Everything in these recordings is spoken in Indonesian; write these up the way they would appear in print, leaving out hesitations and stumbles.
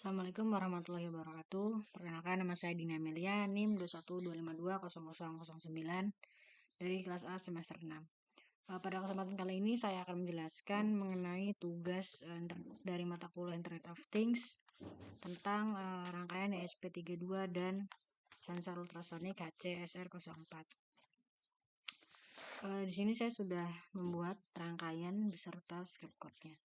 Assalamualaikum warahmatullahi wabarakatuh. Perkenalkan, nama saya Dina Amelia, NIM 212520009 dari kelas A semester 6. Pada kesempatan kali ini saya akan menjelaskan mengenai tugas dari mata kuliah Internet of Things tentang rangkaian ESP32 dan sensor ultrasonik HCSR04. Di sini saya sudah membuat rangkaian beserta script code-nya.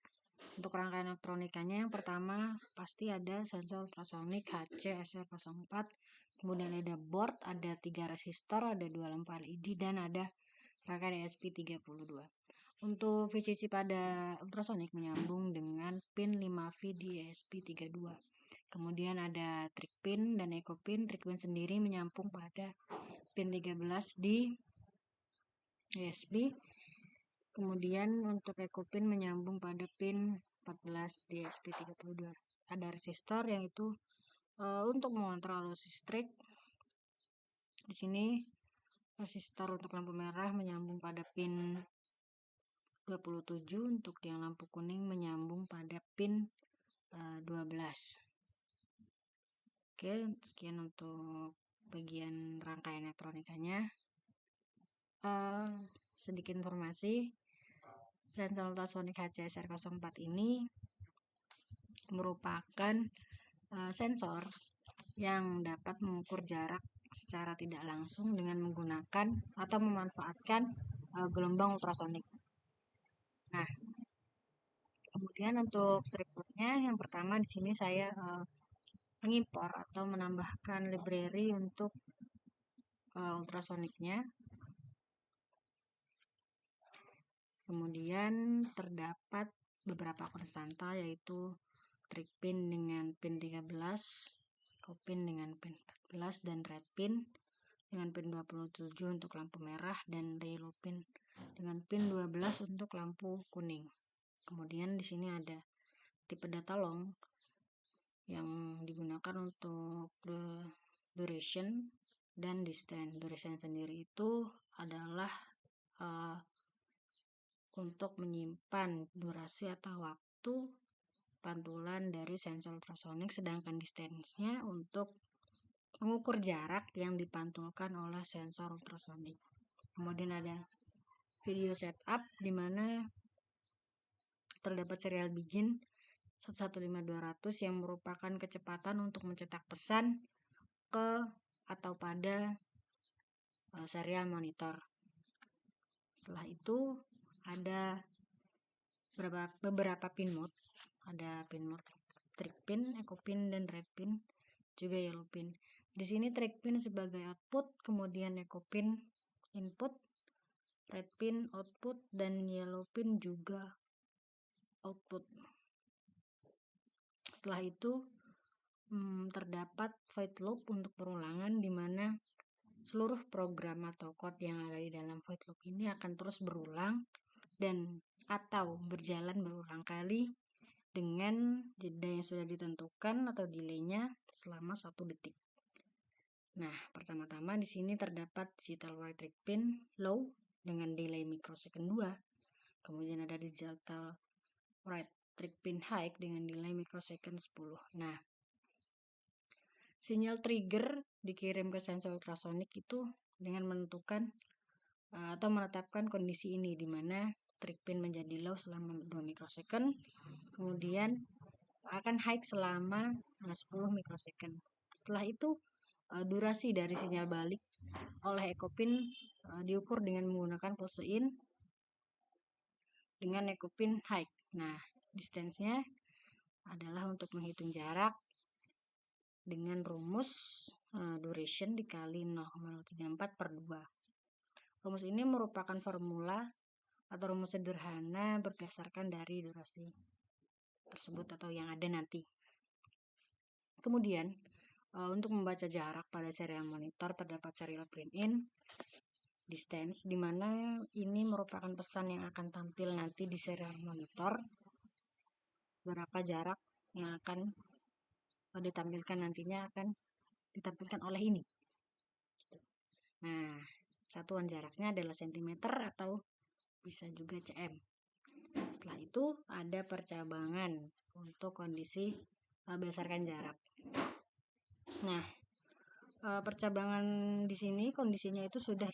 Untuk rangkaian elektronikanya, yang pertama pasti ada sensor ultrasonik HCSR04, kemudian ada board, ada 3 resistor, ada 2 lampu LED, dan ada rangkaian ESP32. Untuk VCC pada ultrasonik menyambung dengan pin 5V di ESP32. Kemudian ada trig pin dan echo pin. Trig pin sendiri menyambung pada pin 13 di ESP. Kemudian untuk echo pin menyambung pada pin 14 di ESP32. Ada resistor yang itu untuk mengontrol arus listrik. Di sini resistor untuk lampu merah menyambung pada pin 27, untuk yang lampu kuning menyambung pada pin 12. Oke, sekian untuk bagian rangkaian elektronikanya. Sedikit informasi, sensor ultrasonik HCSR04 ini merupakan sensor yang dapat mengukur jarak secara tidak langsung dengan menggunakan atau memanfaatkan gelombang ultrasonik. Nah, kemudian untuk script-nya, yang pertama di sini saya mengimpor atau menambahkan library untuk ultrasoniknya. Kemudian terdapat beberapa konstanta, yaitu trig pin dengan pin 13, echo pin dengan pin 14, dan red pin dengan pin 27 untuk lampu merah, dan yellow pin dengan pin 12 untuk lampu kuning. Kemudian di sini ada tipe data long yang digunakan untuk duration dan distance. Duration sendiri itu adalah untuk menyimpan durasi atau waktu pantulan dari sensor ultrasonik, sedangkan distance-nya untuk mengukur jarak yang dipantulkan oleh sensor ultrasonik. Kemudian ada video setup, di mana terdapat serial begin 115200 yang merupakan kecepatan untuk mencetak pesan ke atau pada serial monitor. Setelah itu ada beberapa pin mode. Ada pin mode trig pin, echo pin, dan red pin, juga yellow pin. Di sini trig pin sebagai output, kemudian echo pin input, red pin output, dan yellow pin juga output. Setelah itu terdapat void loop untuk perulangan, di mana seluruh program atau code yang ada di dalam void loop ini akan terus berulang dan atau berjalan berulang kali dengan jeda yang sudah ditentukan atau delay-nya selama 1 detik. Nah, pertama-tama di sini terdapat digital write trig pin low dengan delay mikrosecond 2. Kemudian ada digital write trig pin high dengan delay mikrosecond 10. Nah, sinyal trigger dikirim ke sensor ultrasonik itu dengan menentukan atau menetapkan kondisi ini, di mana trig pin menjadi low selama 2 mikrosecond, kemudian akan high selama 10 mikrosecond. Setelah itu durasi dari sinyal balik oleh echo pin diukur dengan menggunakan pulse in dengan echo pin high. Nah, distance-nya adalah untuk menghitung jarak dengan rumus duration dikali 0,034/2. Rumus ini merupakan formula atau rumus sederhana berdasarkan dari durasi tersebut atau yang ada nanti. Kemudian untuk membaca jarak pada serial monitor terdapat serial print in distance, di mana ini merupakan pesan yang akan tampil nanti di serial monitor, berapa jarak yang akan ditampilkan nantinya akan ditampilkan oleh ini. Nah, satuan jaraknya adalah cm atau bisa juga cm. Setelah itu ada percabangan untuk kondisi berdasarkan jarak. Nah, percabangan di sini kondisinya itu sudah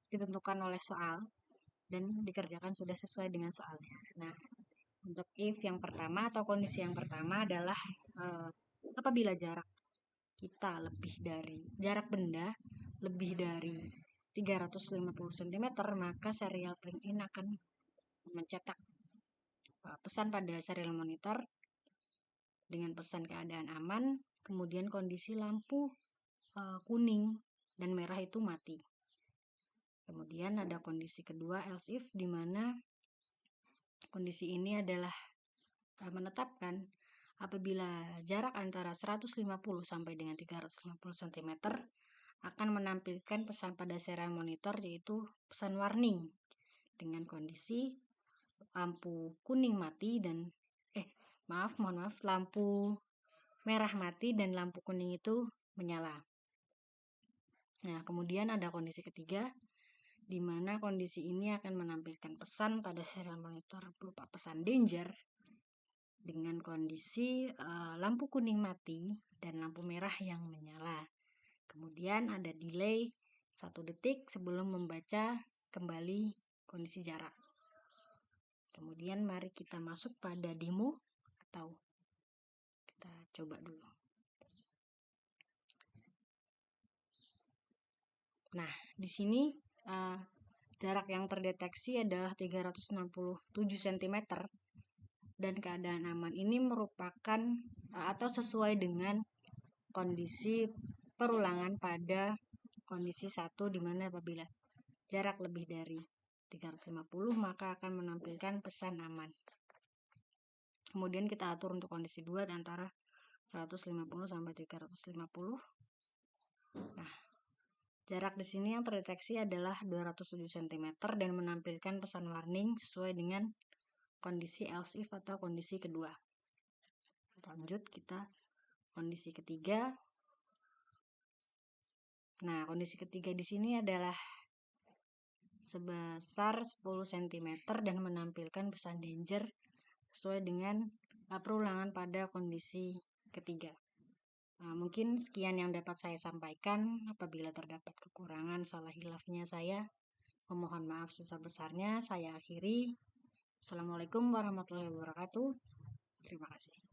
ditentukan oleh soal dan dikerjakan sudah sesuai dengan soalnya. Nah, untuk if yang pertama atau kondisi yang pertama adalah apabila jarak benda lebih dari 350 cm, maka serial print in akan mencetak pesan pada serial monitor dengan pesan keadaan aman, kemudian kondisi lampu kuning dan merah itu mati. Kemudian ada kondisi kedua, else if, di mana kondisi ini adalah menetapkan apabila jarak antara 150 sampai dengan 350 cm akan menampilkan pesan pada serial monitor, yaitu pesan warning dengan kondisi lampu kuning mati dan lampu merah mati dan lampu kuning itu menyala. Nah, kemudian ada kondisi ketiga, di mana kondisi ini akan menampilkan pesan pada serial monitor berupa pesan danger dengan kondisi lampu kuning mati dan lampu merah yang menyala. Kemudian ada delay 1 detik sebelum membaca kembali kondisi jarak. Kemudian mari kita masuk pada demo atau kita coba dulu. Nah, di sini jarak yang terdeteksi adalah 367 cm dan keadaan aman ini merupakan atau sesuai dengan kondisi perulangan pada kondisi 1, di mana apabila jarak lebih dari 350 maka akan menampilkan pesan aman. Kemudian kita atur untuk kondisi 2 antara 150 sampai 350. Nah, jarak di sini yang terdeteksi adalah 207 cm dan menampilkan pesan warning sesuai dengan kondisi else if atau kondisi kedua. Lanjut kita kondisi ketiga. Nah, kondisi ketiga di sini adalah sebesar 10 cm dan menampilkan pesan danger sesuai dengan perulangan pada kondisi ketiga. Mungkin sekian yang dapat saya sampaikan. Apabila terdapat kekurangan, salah hilafnya saya memohon maaf sebesar-besarnya. Saya akhiri. Assalamualaikum warahmatullahi wabarakatuh. Terima kasih.